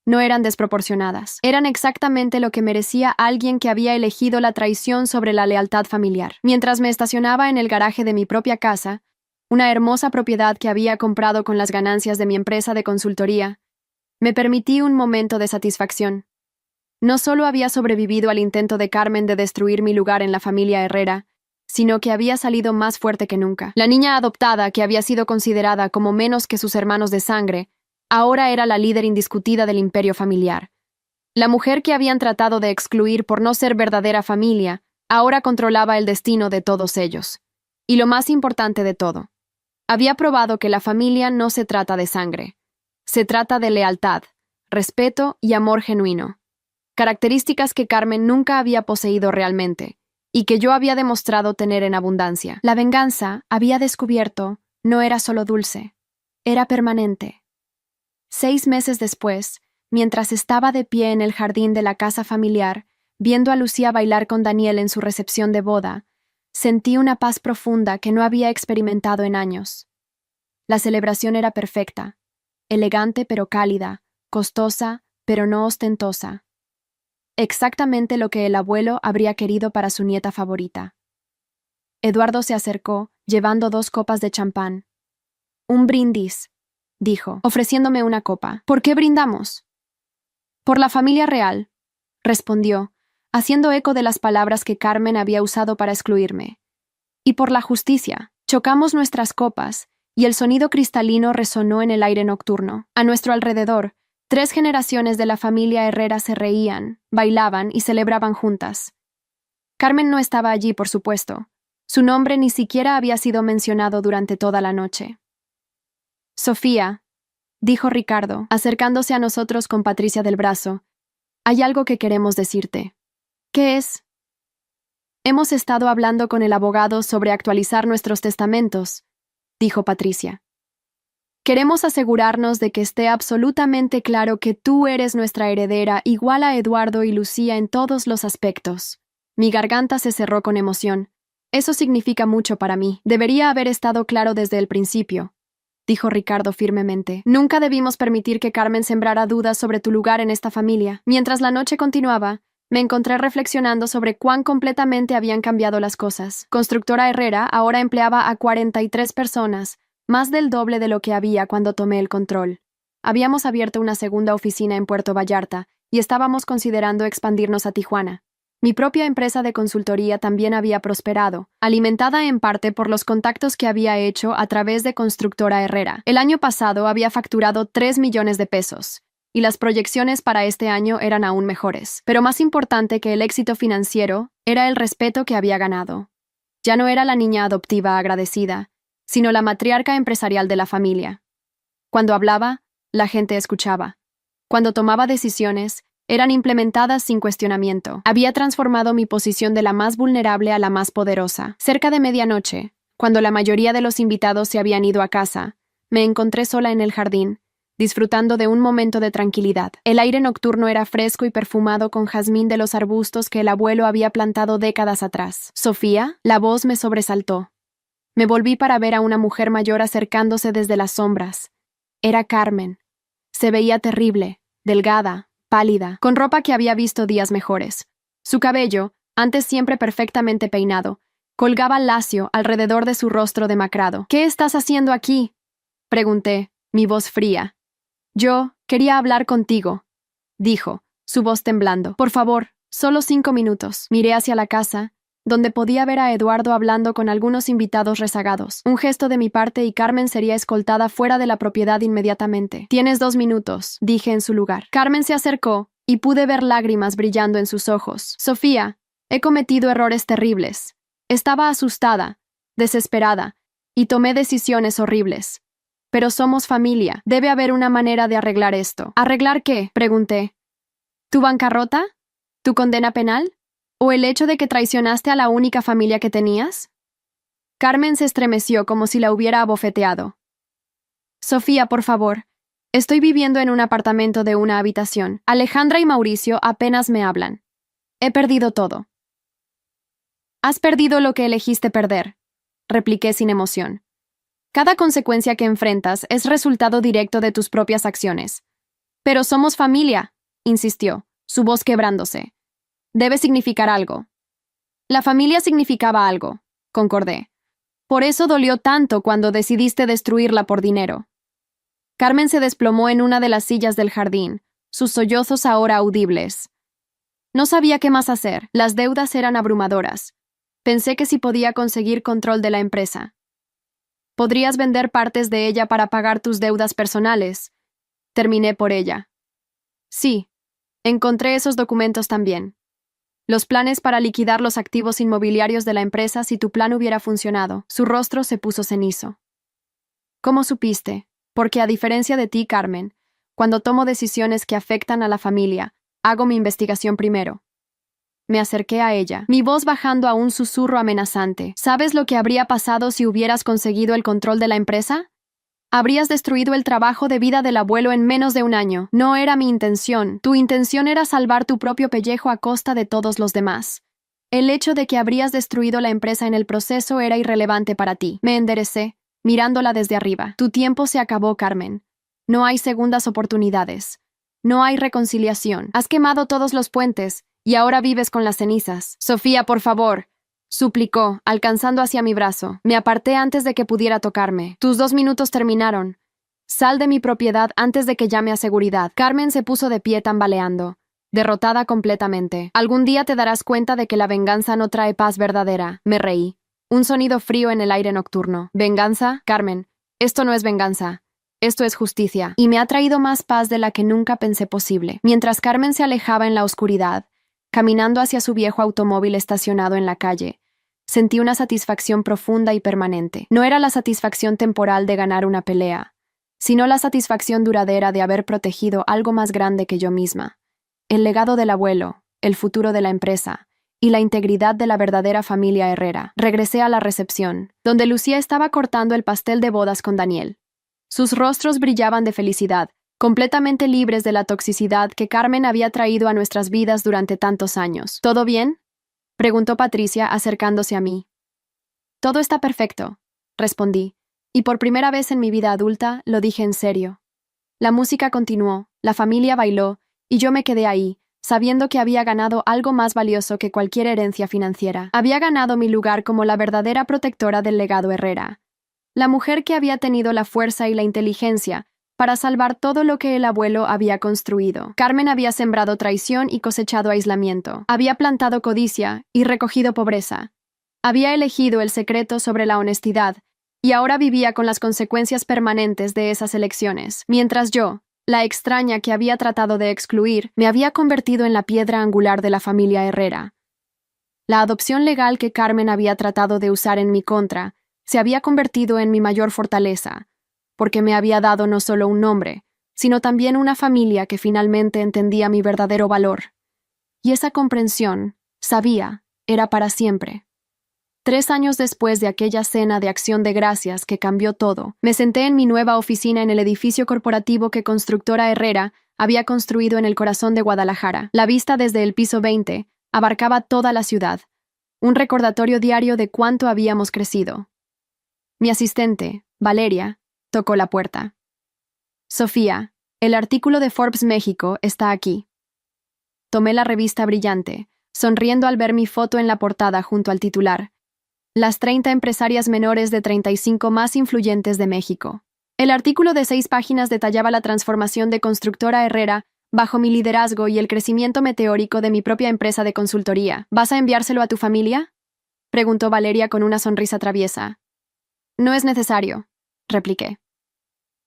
S1: no eran desproporcionadas. Eran exactamente lo que merecía alguien que había elegido la traición sobre la lealtad familiar. Mientras me estacionaba en el garaje de mi propia casa, una hermosa propiedad que había comprado con las ganancias de mi empresa de consultoría, me permití un momento de satisfacción. No solo había sobrevivido al intento de Carmen de destruir mi lugar en la familia Herrera, sino que había salido más fuerte que nunca. La niña adoptada, que había sido considerada como menos que sus hermanos de sangre, ahora era la líder indiscutida del imperio familiar. La mujer que habían tratado de excluir por no ser verdadera familia, ahora controlaba el destino de todos ellos. Y lo más importante de todo, había probado que la familia no se trata de sangre. Se trata de lealtad, respeto y amor genuino. Características que Carmen nunca había poseído realmente, y que yo había demostrado tener en abundancia. La venganza, había descubierto, no era solo dulce, era permanente. 6 meses después, mientras estaba de pie en el jardín de la casa familiar, viendo a Lucía bailar con Daniel en su recepción de boda, sentí una paz profunda que no había experimentado en años. La celebración era perfecta, elegante pero cálida, costosa pero no ostentosa. Exactamente lo que el abuelo habría querido para su nieta favorita. Eduardo se acercó, llevando 2 copas de champán. «Un brindis», dijo, ofreciéndome una copa. «¿Por qué brindamos?» «Por la familia real», respondió, haciendo eco de las palabras que Carmen había usado para excluirme. «Y por la justicia». Chocamos nuestras copas, y el sonido cristalino resonó en el aire nocturno. A nuestro alrededor, 3 generaciones de la familia Herrera se reían, bailaban y celebraban juntas. Carmen no estaba allí, por supuesto. Su nombre ni siquiera había sido mencionado durante toda la noche. «Sofía», dijo Ricardo, acercándose a nosotros con Patricia del brazo, «hay algo que queremos decirte». «¿Qué es?» «Hemos estado hablando con el abogado sobre actualizar nuestros testamentos», dijo Patricia. Queremos asegurarnos de que esté absolutamente claro que tú eres nuestra heredera igual a Eduardo y Lucía en todos los aspectos. Mi garganta se cerró con emoción. Eso significa mucho para mí. Debería haber estado claro desde el principio, dijo Ricardo firmemente. Nunca debimos permitir que Carmen sembrara dudas sobre tu lugar en esta familia. Mientras la noche continuaba, me encontré reflexionando sobre cuán completamente habían cambiado las cosas. Constructora Herrera ahora empleaba a 43 personas, más del doble de lo que había cuando tomé el control. Habíamos abierto una segunda oficina en Puerto Vallarta y estábamos considerando expandirnos a Tijuana. Mi propia empresa de consultoría también había prosperado, alimentada en parte por los contactos que había hecho a través de Constructora Herrera. El año pasado había facturado 3 millones de pesos, y las proyecciones para este año eran aún mejores. Pero más importante que el éxito financiero era el respeto que había ganado. Ya no era la niña adoptiva agradecida, sino la matriarca empresarial de la familia. Cuando hablaba, la gente escuchaba. Cuando tomaba decisiones, eran implementadas sin cuestionamiento. Había transformado mi posición de la más vulnerable a la más poderosa. Cerca de medianoche, cuando la mayoría de los invitados se habían ido a casa, me encontré sola en el jardín, disfrutando de un momento de tranquilidad. El aire nocturno era fresco y perfumado con jazmín de los arbustos que el abuelo había plantado décadas atrás. «¿Sofía?», la voz me sobresaltó. Me volví para ver a una mujer mayor acercándose desde las sombras. Era Carmen. Se veía terrible, delgada, pálida, con ropa que había visto días mejores. Su cabello, antes siempre perfectamente peinado, colgaba lacio alrededor de su rostro demacrado. «¿Qué estás haciendo aquí?», pregunté, mi voz fría. «Yo quería hablar contigo», dijo, su voz temblando. «Por favor, solo 5 minutos». Miré hacia la casa, donde podía ver a Eduardo hablando con algunos invitados rezagados. Un gesto de mi parte y Carmen sería escoltada fuera de la propiedad inmediatamente. «Tienes 2 minutos», dije en su lugar. Carmen se acercó y pude ver lágrimas brillando en sus ojos. «Sofía, he cometido errores terribles. Estaba asustada, desesperada, y tomé decisiones horribles. Pero somos familia. Debe haber una manera de arreglar esto». «¿Arreglar qué?», pregunté. «¿Tu bancarrota? ¿Tu condena penal? ¿O el hecho de que traicionaste a la única familia que tenías?». Carmen se estremeció como si la hubiera abofeteado. «Sofía, por favor. Estoy viviendo en un apartamento de una habitación. Alejandra y Mauricio apenas me hablan. He perdido todo». «Has perdido lo que elegiste perder», repliqué sin emoción. «Cada consecuencia que enfrentas es resultado directo de tus propias acciones». «Pero somos familia», insistió, su voz quebrándose. «Debe significar algo». «La familia significaba algo», concordé. «Por eso dolió tanto cuando decidiste destruirla por dinero». Carmen se desplomó en una de las sillas del jardín, sus sollozos ahora audibles. No sabía qué más hacer, las deudas eran abrumadoras. Pensé que si podía conseguir control de la empresa. «Podrías vender partes de ella para pagar tus deudas personales», terminé por ella. «Sí, encontré esos documentos también. Los planes para liquidar los activos inmobiliarios de la empresa si tu plan hubiera funcionado». Su rostro se puso cenizo. «¿Cómo supiste? Porque a diferencia de ti, Carmen, cuando tomo decisiones que afectan a la familia, hago mi investigación primero». Me acerqué a ella, mi voz bajando a un susurro amenazante. «¿Sabes lo que habría pasado si hubieras conseguido el control de la empresa? Habrías destruido el trabajo de vida del abuelo en menos de un año. No era mi intención. Tu intención era salvar tu propio pellejo a costa de todos los demás. El hecho de que habrías destruido la empresa en el proceso era irrelevante para ti». Me enderecé, mirándola desde arriba. «Tu tiempo se acabó, Carmen. No hay segundas oportunidades. No hay reconciliación. Has quemado todos los puentes, y ahora vives con las cenizas». «Sofía, por favor», suplicó, alcanzando hacia mi brazo. Me aparté antes de que pudiera tocarme. «Tus 2 minutos terminaron. Sal de mi propiedad antes de que llame a seguridad». Carmen se puso de pie tambaleando, derrotada completamente. «Algún día te darás cuenta de que la venganza no trae paz verdadera». Me reí. Un sonido frío en el aire nocturno. «¿Venganza? Carmen, esto no es venganza. Esto es justicia. Y me ha traído más paz de la que nunca pensé posible». Mientras Carmen se alejaba en la oscuridad, caminando hacia su viejo automóvil estacionado en la calle, sentí una satisfacción profunda y permanente. No era la satisfacción temporal de ganar una pelea, sino la satisfacción duradera de haber protegido algo más grande que yo misma. El legado del abuelo, el futuro de la empresa y la integridad de la verdadera familia Herrera. Regresé a la recepción, donde Lucía estaba cortando el pastel de bodas con Daniel. Sus rostros brillaban de felicidad, completamente libres de la toxicidad que Carmen había traído a nuestras vidas durante tantos años. ¿Todo bien?, preguntó Patricia acercándose a mí. Todo está perfecto, respondí, y por primera vez en mi vida adulta lo dije en serio. La música continuó, la familia bailó, y yo me quedé ahí, sabiendo que había ganado algo más valioso que cualquier herencia financiera. Había ganado mi lugar como la verdadera protectora del legado Herrera. La mujer que había tenido la fuerza y la inteligencia para salvar todo lo que el abuelo había construido. Carmen había sembrado traición y cosechado aislamiento. Había plantado codicia y recogido pobreza. Había elegido el secreto sobre la honestidad, y ahora vivía con las consecuencias permanentes de esas elecciones, mientras yo, la extraña que había tratado de excluir, me había convertido en la piedra angular de la familia Herrera. La adopción legal que Carmen había tratado de usar en mi contra se había convertido en mi mayor fortaleza, porque me había dado no solo un nombre, sino también una familia que finalmente entendía mi verdadero valor. Y esa comprensión, sabía, era para siempre. 3 años después de aquella cena de acción de gracias que cambió todo, me senté en mi nueva oficina en el edificio corporativo que Constructora Herrera había construido en el corazón de Guadalajara. La vista desde el piso 20 abarcaba toda la ciudad, un recordatorio diario de cuánto habíamos crecido. Mi asistente, Valeria, tocó la puerta. Sofía, el artículo de Forbes México está aquí. Tomé la revista brillante, sonriendo al ver mi foto en la portada junto al titular. Las 30 empresarias menores de 35 más influyentes de México. El artículo de 6 páginas detallaba la transformación de Constructora Herrera bajo mi liderazgo y el crecimiento meteórico de mi propia empresa de consultoría. ¿Vas a enviárselo a tu familia?, preguntó Valeria con una sonrisa traviesa. No es necesario, repliqué.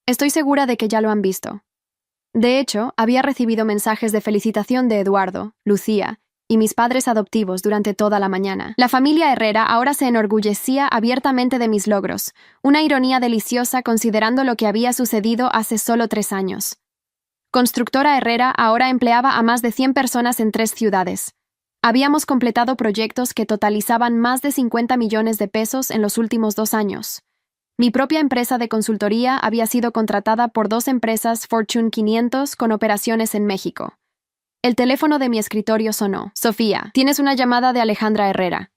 S1: Estoy segura de que ya lo han visto. De hecho, había recibido mensajes de felicitación de Eduardo, Lucía y mis padres adoptivos durante toda la mañana. La familia Herrera ahora se enorgullecía abiertamente de mis logros, una ironía deliciosa considerando lo que había sucedido hace solo 3 años. Constructora Herrera ahora empleaba a más de 100 personas en 3 ciudades. Habíamos completado proyectos que totalizaban más de 50 millones de pesos en los últimos 2 años. Mi propia empresa de consultoría había sido contratada por 2 empresas Fortune 500 con operaciones en México. El teléfono de mi escritorio sonó. Sofía, tienes una llamada de Alejandra Herrera,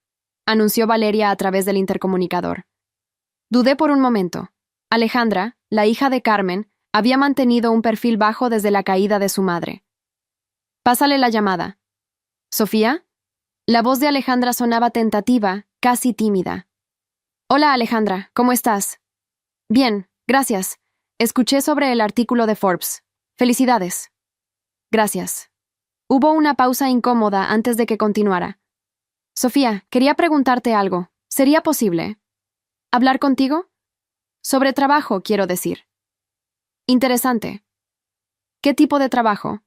S1: anunció Valeria a través del intercomunicador. Dudé por un momento. Alejandra, la hija de Carmen, había mantenido un perfil bajo desde la caída de su madre. Pásale la llamada. ¿Sofía? La voz de Alejandra sonaba tentativa, casi tímida. Hola Alejandra, ¿cómo estás? Bien, gracias. Escuché sobre el artículo de Forbes. Felicidades. Gracias. Hubo una pausa incómoda antes de que continuara. Sofía, quería preguntarte algo. ¿Sería posible hablar contigo? Sobre trabajo, quiero decir. Interesante. ¿Qué tipo de trabajo?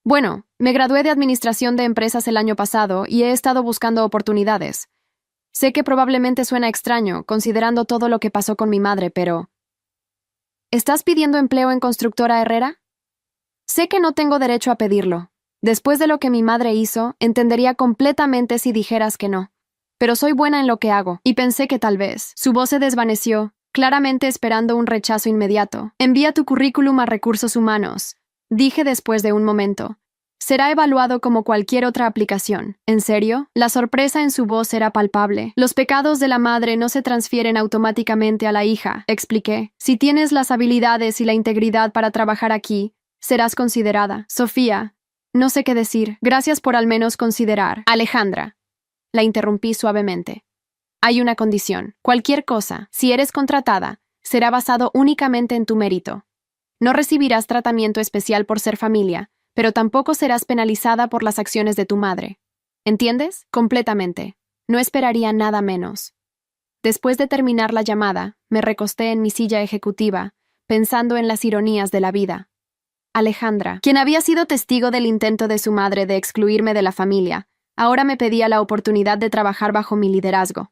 S1: Bueno, me gradué de Administración de Empresas el año pasado y he estado buscando oportunidades. Sé que probablemente suena extraño, considerando todo lo que pasó con mi madre, pero... ¿Estás pidiendo empleo en Constructora Herrera? Sé que no tengo derecho a pedirlo. Después de lo que mi madre hizo, entendería completamente si dijeras que no. Pero soy buena en lo que hago, y pensé que tal vez. Su voz se desvaneció, claramente esperando un rechazo inmediato. Envía tu currículum a Recursos Humanos, dije después de un momento. Será evaluado como cualquier otra aplicación. ¿En serio? La sorpresa en su voz era palpable. Los pecados de la madre no se transfieren automáticamente a la hija, expliqué. Si tienes las habilidades y la integridad para trabajar aquí, serás considerada. Sofía, no sé qué decir. Gracias por al menos considerar. Alejandra, la interrumpí suavemente. Hay una condición. Cualquier cosa, si eres contratada, será basado únicamente en tu mérito. No recibirás tratamiento especial por ser familia, pero tampoco serás penalizada por las acciones de tu madre. ¿Entiendes? Completamente. No esperaría nada menos. Después de terminar la llamada, me recosté en mi silla ejecutiva, pensando en las ironías de la vida. Alejandra, quien había sido testigo del intento de su madre de excluirme de la familia, ahora me pedía la oportunidad de trabajar bajo mi liderazgo.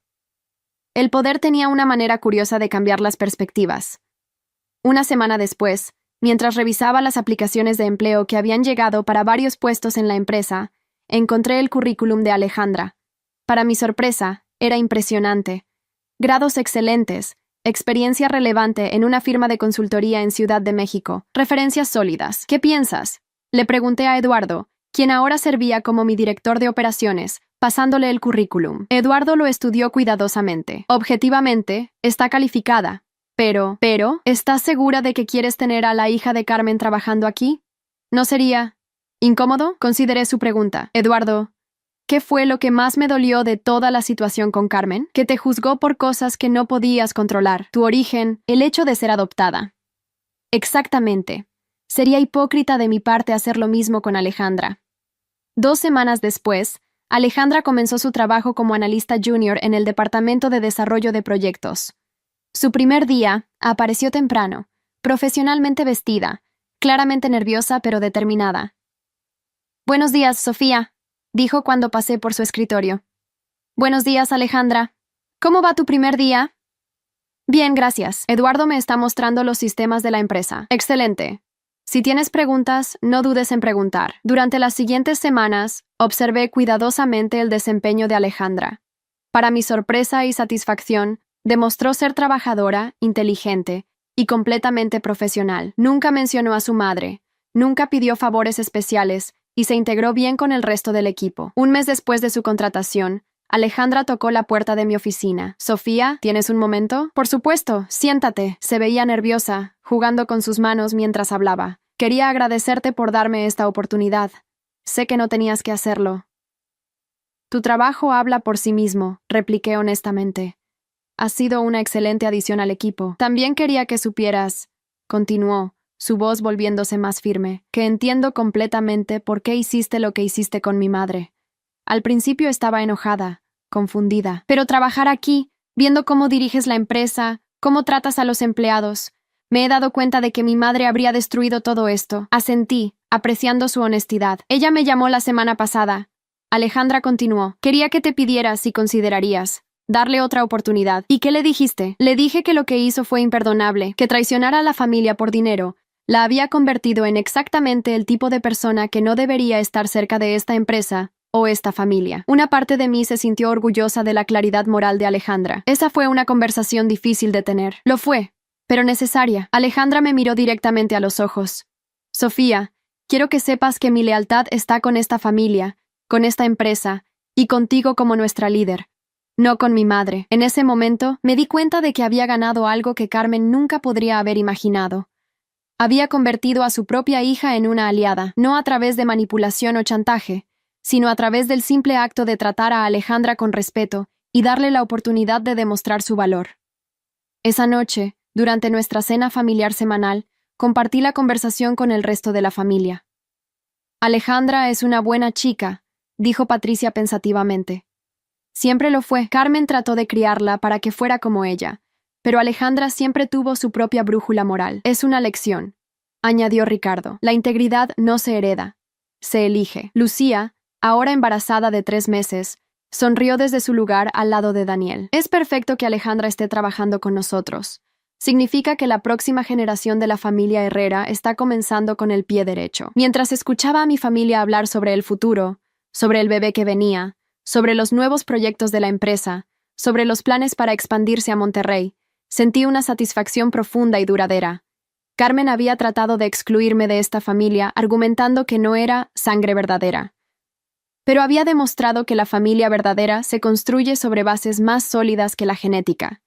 S1: El poder tenía una manera curiosa de cambiar las perspectivas. Una semana después, mientras revisaba las aplicaciones de empleo que habían llegado para varios puestos en la empresa, encontré el currículum de Alejandra. Para mi sorpresa, era impresionante. Grados excelentes, Experiencia relevante en una firma de consultoría en Ciudad de México. Referencias sólidas. ¿Qué piensas? Le pregunté a Eduardo, quien ahora servía como mi director de operaciones, pasándole el currículum. Eduardo lo estudió cuidadosamente. Objetivamente, está calificada. Pero, ¿estás segura de que quieres tener a la hija de Carmen trabajando aquí? ¿No sería incómodo? Consideré su pregunta. Eduardo, ¿qué fue lo que más me dolió de toda la situación con Carmen? Que te juzgó por cosas que no podías controlar. Tu origen, el hecho de ser adoptada. Exactamente. Sería hipócrita de mi parte hacer lo mismo con Alejandra. 2 semanas después, Alejandra comenzó su trabajo como analista junior en el Departamento de Desarrollo de Proyectos. Su primer día, apareció temprano, profesionalmente vestida, claramente nerviosa pero determinada. «Buenos días, Sofía», dijo cuando pasé por su escritorio. «Buenos días, Alejandra. ¿Cómo va tu primer día?» «Bien, gracias. Eduardo me está mostrando los sistemas de la empresa. Excelente. Si tienes preguntas, no dudes en preguntar». Durante las siguientes semanas, observé cuidadosamente el desempeño de Alejandra. Para mi sorpresa y satisfacción, demostró ser trabajadora, inteligente y completamente profesional. Nunca mencionó a su madre, nunca pidió favores especiales y se integró bien con el resto del equipo. Un mes después de su contratación, Alejandra tocó la puerta de mi oficina. «Sofía, ¿tienes un momento?» «Por supuesto, siéntate». Se veía nerviosa, jugando con sus manos mientras hablaba. «Quería agradecerte por darme esta oportunidad. Sé que no tenías que hacerlo». «Tu trabajo habla por sí mismo», repliqué honestamente. «Has sido una excelente adición al equipo. También quería que supieras», continuó, su voz volviéndose más firme, «que entiendo completamente por qué hiciste lo que hiciste con mi madre. Al principio estaba enojada, confundida. Pero trabajar aquí, viendo cómo diriges la empresa, cómo tratas a los empleados, me he dado cuenta de que mi madre habría destruido todo esto». Asentí, apreciando su honestidad. «Ella me llamó la semana pasada». Alejandra continuó. «Quería que te pidiera si considerarías darle otra oportunidad». «¿Y qué le dijiste?» «Le dije que lo que hizo fue imperdonable, que traicionar a la familia por dinero la había convertido en exactamente el tipo de persona que no debería estar cerca de esta empresa o esta familia». Una parte de mí se sintió orgullosa de la claridad moral de Alejandra. Esa fue una conversación difícil de tener. Lo fue, pero necesaria. Alejandra me miró directamente a los ojos. «Sofía, quiero que sepas que mi lealtad está con esta familia, con esta empresa y contigo como nuestra líder. No con mi madre». En ese momento, me di cuenta de que había ganado algo que Carmen nunca podría haber imaginado. Había convertido a su propia hija en una aliada, no a través de manipulación o chantaje, sino a través del simple acto de tratar a Alejandra con respeto y darle la oportunidad de demostrar su valor. Esa noche, durante nuestra cena familiar semanal, compartí la conversación con el resto de la familia. «Alejandra es una buena chica», dijo Patricia pensativamente. «Siempre lo fue. Carmen trató de criarla para que fuera como ella, pero Alejandra siempre tuvo su propia brújula moral. Es una lección», añadió Ricardo. «La integridad no se hereda, se elige». Lucía, ahora embarazada de 3 meses, sonrió desde su lugar al lado de Daniel. «Es perfecto que Alejandra esté trabajando con nosotros. Significa que la próxima generación de la familia Herrera está comenzando con el pie derecho». Mientras escuchaba a mi familia hablar sobre el futuro, sobre el bebé que venía, sobre los nuevos proyectos de la empresa, sobre los planes para expandirse a Monterrey, sentí una satisfacción profunda y duradera. Carmen había tratado de excluirme de esta familia argumentando que no era sangre verdadera. Pero había demostrado que la familia verdadera se construye sobre bases más sólidas que la genética.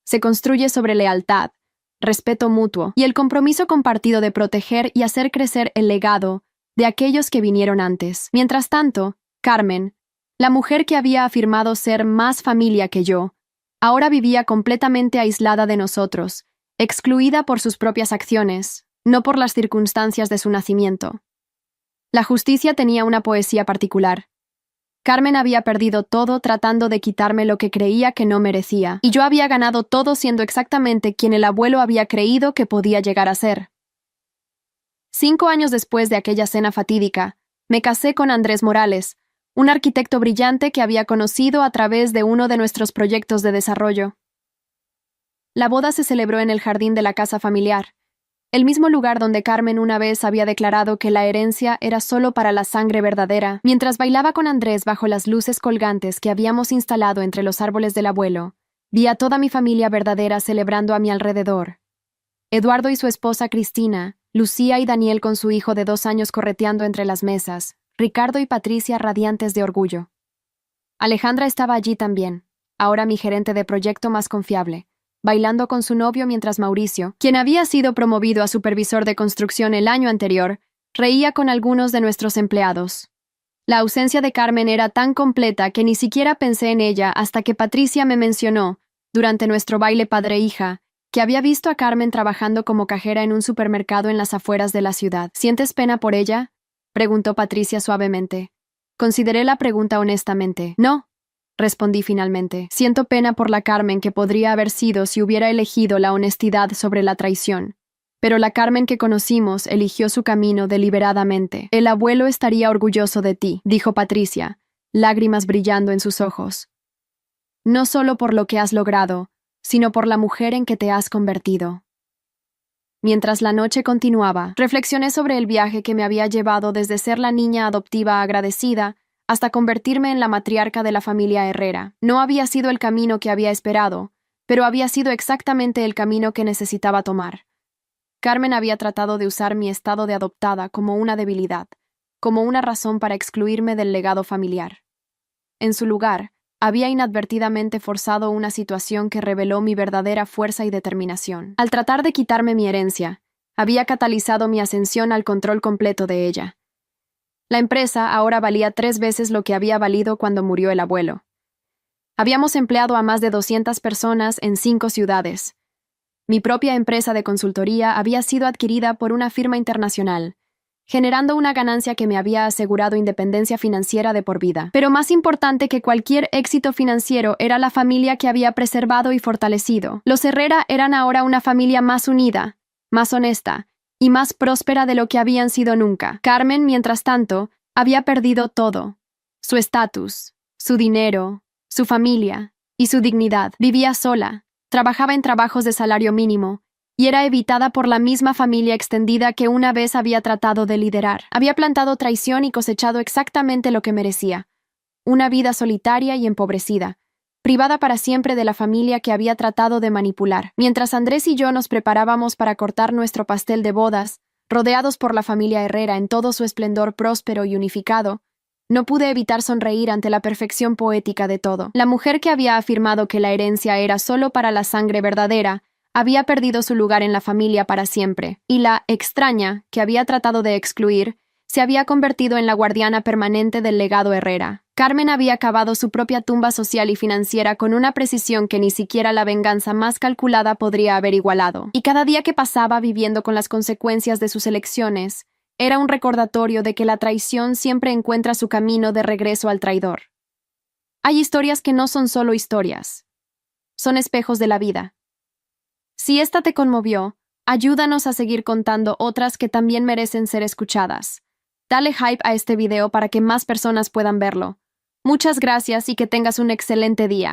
S1: Se construye sobre lealtad, respeto mutuo y el compromiso compartido de proteger y hacer crecer el legado de aquellos que vinieron antes. Mientras tanto, Carmen, la mujer que había afirmado ser más familia que yo, ahora vivía completamente aislada de nosotros, excluida por sus propias acciones, no por las circunstancias de su nacimiento. La justicia tenía una poesía particular. Carmen había perdido todo tratando de quitarme lo que creía que no merecía, y yo había ganado todo siendo exactamente quien el abuelo había creído que podía llegar a ser. 5 años después de aquella cena fatídica, me casé con Andrés Morales, un arquitecto brillante que había conocido a través de uno de nuestros proyectos de desarrollo. La boda se celebró en el jardín de la casa familiar, el mismo lugar donde Carmen una vez había declarado que la herencia era solo para la sangre verdadera. Mientras bailaba con Andrés bajo las luces colgantes que habíamos instalado entre los árboles del abuelo, Vi a toda mi familia verdadera celebrando a mi alrededor. Eduardo y su esposa Cristina, Lucía y Daniel con su hijo de 2 años correteando entre las mesas, Ricardo y Patricia radiantes de orgullo. Alejandra estaba allí también, ahora mi gerente de proyecto más confiable, bailando con su novio mientras Mauricio, quien había sido promovido a supervisor de construcción el año anterior, reía con algunos de nuestros empleados. La ausencia de Carmen era tan completa que ni siquiera pensé en ella hasta que Patricia me mencionó, durante nuestro baile padre-hija, que había visto a Carmen trabajando como cajera en un supermercado en las afueras de la ciudad. ¿Sientes pena por ella?, preguntó Patricia suavemente. Consideré la pregunta honestamente. No, respondí finalmente. Siento pena por la Carmen que podría haber sido si hubiera elegido la honestidad sobre la traición. Pero la Carmen que conocimos eligió su camino deliberadamente. El abuelo estaría orgulloso de ti, dijo Patricia, lágrimas brillando en sus ojos. No solo por lo que has logrado, sino por la mujer en que te has convertido. Mientras la noche continuaba, reflexioné sobre el viaje que me había llevado desde ser la niña adoptiva agradecida hasta convertirme en la matriarca de la familia Herrera. No había sido el camino que había esperado, pero había sido exactamente el camino que necesitaba tomar. Carmen había tratado de usar mi estado de adoptada como una debilidad, como una razón para excluirme del legado familiar. En su lugar, había inadvertidamente forzado una situación que reveló mi verdadera fuerza y determinación. Al tratar de quitarme mi herencia, había catalizado mi ascensión al control completo de ella. La empresa ahora valía 3 veces lo que había valido cuando murió el abuelo. Habíamos empleado a más de 200 personas en 5 ciudades. Mi propia empresa de consultoría había sido adquirida por una firma internacional, generando una ganancia que me había asegurado independencia financiera de por vida. Pero más importante que cualquier éxito financiero era la familia que había preservado y fortalecido. Los Herrera eran ahora una familia más unida, más honesta y más próspera de lo que habían sido nunca. Carmen, mientras tanto, había perdido todo: su estatus, su dinero, su familia y su dignidad. Vivía sola, trabajaba en trabajos de salario mínimo, y era evitada por la misma familia extendida que una vez había tratado de liderar. Había plantado traición y cosechado exactamente lo que merecía: una vida solitaria y empobrecida, privada para siempre de la familia que había tratado de manipular. Mientras Andrés y yo nos preparábamos para cortar nuestro pastel de bodas, rodeados por la familia Herrera en todo su esplendor próspero y unificado, no pude evitar sonreír ante la perfección poética de todo. La mujer que había afirmado que la herencia era solo para la sangre verdadera había perdido su lugar en la familia para siempre, y la extraña, que había tratado de excluir, se había convertido en la guardiana permanente del legado Herrera. Carmen había cavado su propia tumba social y financiera con una precisión que ni siquiera la venganza más calculada podría haber igualado. Y cada día que pasaba viviendo con las consecuencias de sus elecciones, era un recordatorio de que la traición siempre encuentra su camino de regreso al traidor. Hay historias que no son solo historias, son espejos de la vida. Si esta te conmovió, ayúdanos a seguir contando otras que también merecen ser escuchadas. Dale hype a este video para que más personas puedan verlo. Muchas gracias y que tengas un excelente día.